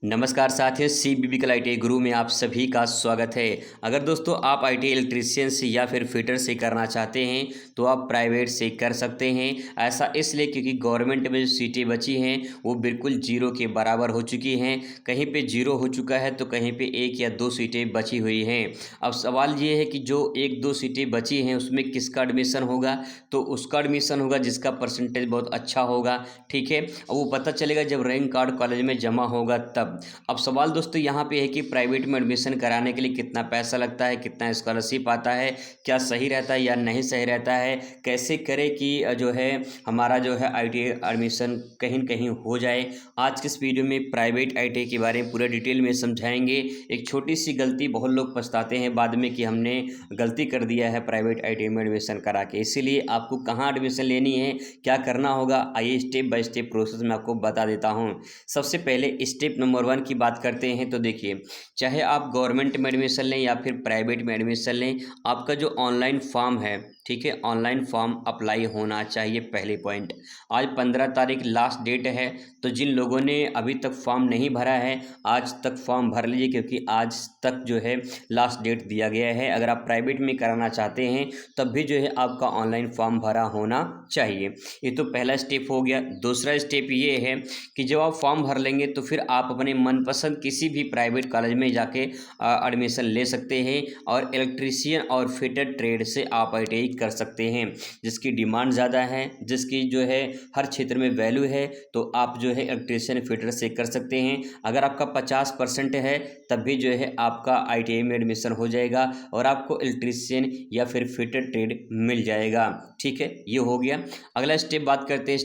नमस्कार साथियों, CVV ITI गुरु में आप सभी का स्वागत है। अगर दोस्तों आप ITI इलेक्ट्रीशियन से या फिर फिटर से करना चाहते हैं तो आप प्राइवेट से कर सकते हैं। ऐसा इसलिए क्योंकि गवर्नमेंट में जो सीटें बची हैं वो बिल्कुल जीरो के बराबर हो चुकी हैं। कहीं पे जीरो हो चुका है तो कहीं पे एक या दो सीटें बची हुई हैं। अब सवाल ये है कि जो एक दो सीटें बची हैं उसमें किसका एडमिशन होगा, तो उसका एडमिशन होगा जिसका परसेंटेज बहुत अच्छा होगा। ठीक है, और वो पता चलेगा जब रैंक कार्ड कॉलेज में जमा होगा तब। अब सवाल दोस्तों यहाँ पे है कि प्राइवेट में एडमिशन कराने के लिए कितना पैसा लगता है, कितना स्कॉलरशिप आता है, क्या सही रहता है या नहीं सही रहता है, कैसे करें कि जो है हमारा जो है ITI एडमिशन कहीं न कहीं हो जाए। आज के इस वीडियो में प्राइवेट ITI के बारे में पूरे डिटेल में समझाएंगे। एक छोटी सी गलती बहुत लोग पछताते हैं बाद में कि हमने गलती कर दिया है प्राइवेट ITI में एडमिशन करा के। इसीलिए आपको कहाँ एडमिशन लेनी है, क्या करना होगा, आइए स्टेप बाय स्टेप प्रोसेस में आपको बता देता हूँ। सबसे पहले स्टेप नंबर 1 की बात करते हैं तो देखिए, चाहे आप गवर्नमेंट में एडमिशन लें या फिर प्राइवेट में एडमिशन लें, आपका जो ऑनलाइन फॉर्म है, ठीक है, ऑनलाइन फॉर्म अप्लाई होना चाहिए। पहले पॉइंट, आज 15 तारीख लास्ट डेट है, तो जिन लोगों ने अभी तक फॉर्म नहीं भरा है आज तक फॉर्म भर लीजिए, क्योंकि आज तक जो है लास्ट डेट दिया गया है। अगर आप प्राइवेट में कराना चाहते हैं तब भी जो है आपका ऑनलाइन फॉर्म भरा होना चाहिए। ये तो पहला स्टेप हो गया। दूसरा स्टेप ये है कि जब आप फॉर्म भर लेंगे तो फिर आप अपने मनपसंद किसी भी प्राइवेट कॉलेज में जाके एडमिशन ले सकते हैं और इलेक्ट्रीशियन और फिटर ट्रेड से आप ITI कर सकते हैं। जिसकी डिमांड ज़्यादा है, जिसकी जो है हर क्षेत्र में वैल्यू है, तो आप जो है इलेक्ट्रीशियन फिटर से कर सकते हैं। अगर आपका 50% है तब भी जो है आपका ITI में एडमिशन हो जाएगा और आपको इलेक्ट्रीशियन या फिर फिटर ट्रेड मिल जाएगा। ठीक है, ये हो गया। अगला स्टेप बात करते हैं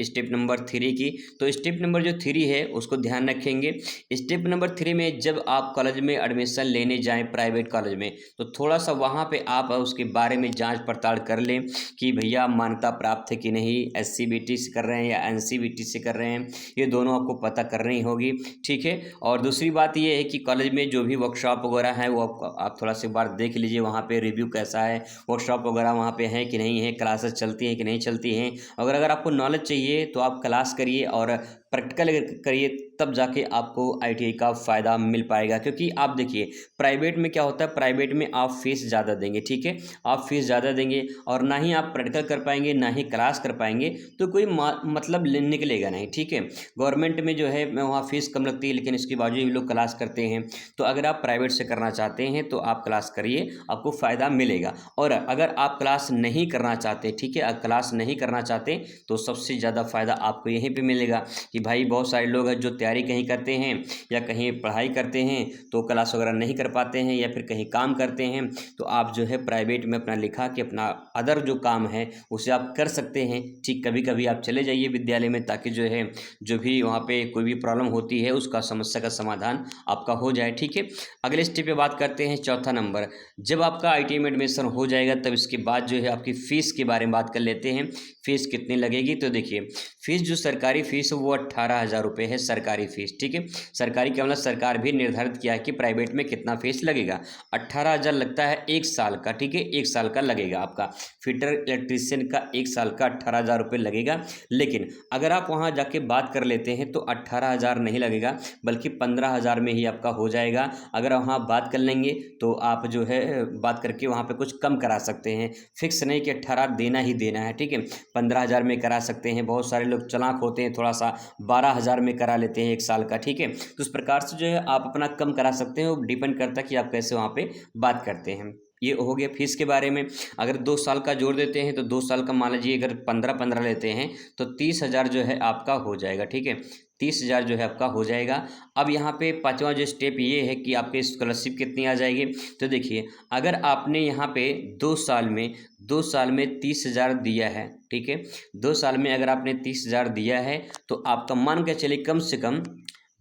स्टेप नंबर 3 की। तो स्टेप नंबर जो 3 है उसको ध्यान रखेंगे। स्टेप नंबर 3 में जब आप कॉलेज में एडमिशन लेने जाएं प्राइवेट कॉलेज में, तो थोड़ा सा वहाँ पे आप उसके बारे में जांच पड़ताल कर लें कि भैया मान्यता प्राप्त है कि नहीं, SCBT से कर रहे हैं या NCBT से कर रहे हैं, ये दोनों आपको पता करनी होगी। ठीक है, और दूसरी बात ये है कि कॉलेज में जो भी वर्कशॉप वगैरह है वो आप थोड़ा सा बार देख लीजिए, वहाँ पे रिव्यू कैसा है, वर्कशॉप वगैरह वहाँ पे है कि नहीं है, क्लासेस चलती हैं कि नहीं चलती हैं। अगर आपको नॉलेज चाहिए तो आप क्लास करिए और प्रैक्टिकल करिए, तब जाके आपको ITI का फ़ायदा मिल पाएगा। क्योंकि आप देखिए प्राइवेट में क्या होता है, प्राइवेट में आप फीस ज़्यादा देंगे, ठीक है, आप फीस ज़्यादा देंगे और ना ही आप प्रैक्टिकल कर पाएंगे ना ही क्लास कर पाएंगे, तो कोई मतलब निकलेगा नहीं। ठीक है, गवर्नमेंट में जो है वहाँ फीस कम लगती है लेकिन इसके बावजूद भी लोग क्लास करते हैं। तो अगर आप प्राइवेट से करना चाहते हैं तो आप क्लास करिए, आपको फ़ायदा मिलेगा। और अगर आप क्लास नहीं करना चाहते, ठीक है, अगर क्लास नहीं करना चाहते तो सबसे ज़्यादा फ़ायदा आपको यहीं पे मिलेगा कि भाई बहुत सारे लोग हैं जो तैयारी कहीं करते हैं या कहीं पढ़ाई करते हैं तो क्लास वगैरह नहीं कर पाते हैं या फिर कहीं काम करते हैं, तो आप जो है प्राइवेट में अपना लिखा के अपना अदर जो काम है उसे आप कर सकते हैं। ठीक, कभी कभी आप चले जाइए विद्यालय में ताकि जो है जो भी वहाँ पे कोई भी प्रॉब्लम होती है उसका समस्या का समाधान आपका हो जाए। ठीक है, अगले स्टेप पे बात करते हैं। चौथा नंबर, जब आपका ITI में एडमिशन हो जाएगा तब इसके बाद जो है आपकी फ़ीस के बारे में बात कर लेते हैं। फ़ीस कितनी लगेगी, तो देखिए फ़ीस जो सरकारी फ़ीस है वो 18,000 रुपये है, सरकारी फ़ीस। ठीक है, सरकारी का मतलब सरकार भी निर्धारित किया है कि प्राइवेट में कितना फ़ीस लगेगा। 18,000 लगता है एक साल का। ठीक है, एक साल का लगेगा आपका फिटर इलेक्ट्रीशियन का, एक साल का 18,000 रुपये लगेगा। लेकिन अगर आप वहाँ जाके बात कर लेते हैं तो 18,000 नहीं लगेगा बल्कि 15,000 में ही आपका हो जाएगा। अगर वहाँ बात कर लेंगे तो आप जो है बात करके वहाँ पे कुछ कम करा सकते हैं, फिक्स नहीं कि 18 देना ही देना है। ठीक है, 15,000 में करा सकते हैं। बहुत सारे लोग चालाक होते हैं, थोड़ा सा 12,000 में करा लेते हैं एक साल का। ठीक है, तो इस प्रकार से जो है आप अपना कम करा सकते हैं, वो डिपेंड करता है कि आप कैसे वहाँ पे बात करते हैं। ये हो गया फीस के बारे में। अगर 2 साल का जोड़ देते हैं तो 2 साल का मान लीजिए अगर 15-15 लेते हैं तो 30,000 जो है आपका हो जाएगा। ठीक है, 30,000 जो है आपका हो जाएगा। अब यहाँ पे पाँचवा जो स्टेप ये है कि आपकी स्कॉलरशिप कितनी आ जाएगी, तो देखिए अगर आपने यहाँ पे 2 साल में 30,000 दिया है, ठीक है, 2 साल में अगर आपने 30,000 दिया है तो आपका मान के चलिए कम से कम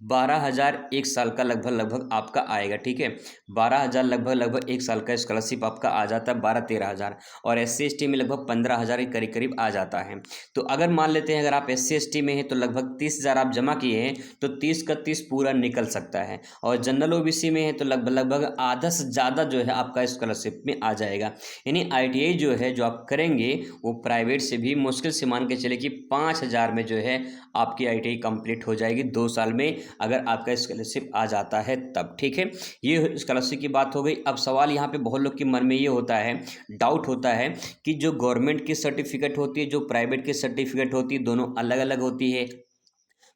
12,000 एक साल का लगभग आपका आएगा। ठीक है, 12,000 लगभग एक साल का स्कॉलरशिप आपका आ जाता है, 12-13,000, और SC ST में लगभग 15,000 के करीब करीब आ जाता है। तो अगर मान लेते हैं अगर आप SC ST में हैं तो लगभग 30,000 आप जमा किए हैं तो 30 का 30 पूरा निकल सकता है, और जनरल OBC में है तो लगभग आधा से ज़्यादा जो है आपका स्कॉलरशिप में आ जाएगा। यानी ITI जो है जो आप करेंगे वो प्राइवेट से भी मुश्किल से मान के चले कि 5,000 में जो है आपकी ITI कंप्लीट हो जाएगी 2 साल में। अगर आपका स्कॉलरशिप आ जाता है तब। ठीक है, ये स्कॉलरशिप की बात हो गई। अब सवाल यहाँ पे बहुत लोग के मन में ये होता है, डाउट होता है कि जो गवर्नमेंट की सर्टिफिकेट होती है, जो प्राइवेट की सर्टिफिकेट होती है, दोनों अलग अलग होती है।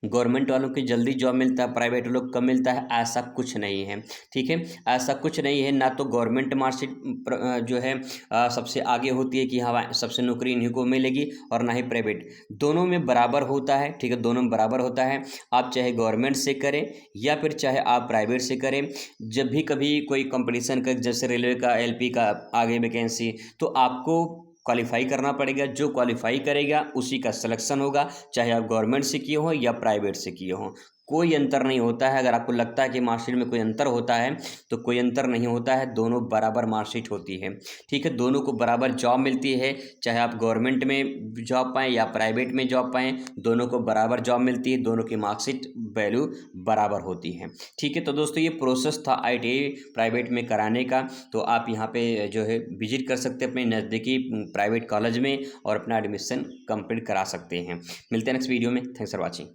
गवर्नमेंट वालों की जल्दी जॉब मिलता है, प्राइवेट लोग कम मिलता है, ऐसा कुछ नहीं है। ठीक है, ऐसा कुछ नहीं है। ना तो गवर्नमेंट मार्कशीट जो है सबसे आगे होती है कि हाँ सबसे नौकरी इन्हीं को मिलेगी, और ना ही प्राइवेट। दोनों में बराबर होता है। ठीक है, दोनों में बराबर होता है। आप चाहे गवर्नमेंट से करें या फिर चाहे आप प्राइवेट से करें, जब भी कभी कोई कंपटीशन का, जैसे रेलवे का, एलपी का आगे वैकेंसी, तो आपको क्वालिफाई करना पड़ेगा। जो क्वालिफाई करेगा उसी का सिलेक्शन होगा, चाहे आप गवर्नमेंट से किए हों या प्राइवेट से किए हों, कोई अंतर नहीं होता है। अगर आपको लगता है कि मार्कशीट में कोई अंतर होता है तो कोई अंतर नहीं होता है, दोनों बराबर मार्कशीट होती है। ठीक है, दोनों को बराबर जॉब मिलती है, चाहे आप गवर्नमेंट में जॉब पाएँ या प्राइवेट में जॉब पाएँ, दोनों को बराबर जॉब मिलती है, दोनों की मार्कशीट वैल्यू बराबर होती है। ठीक है, तो दोस्तों ये प्रोसेस था ITI प्राइवेट में कराने का। तो आप यहाँ पे जो है विजिट कर सकते हैं अपने नज़दीकी प्राइवेट कॉलेज में और अपना एडमिशन कंप्लीट करा सकते हैं। मिलते हैं नेक्स्ट वीडियो में। Thanks for watching.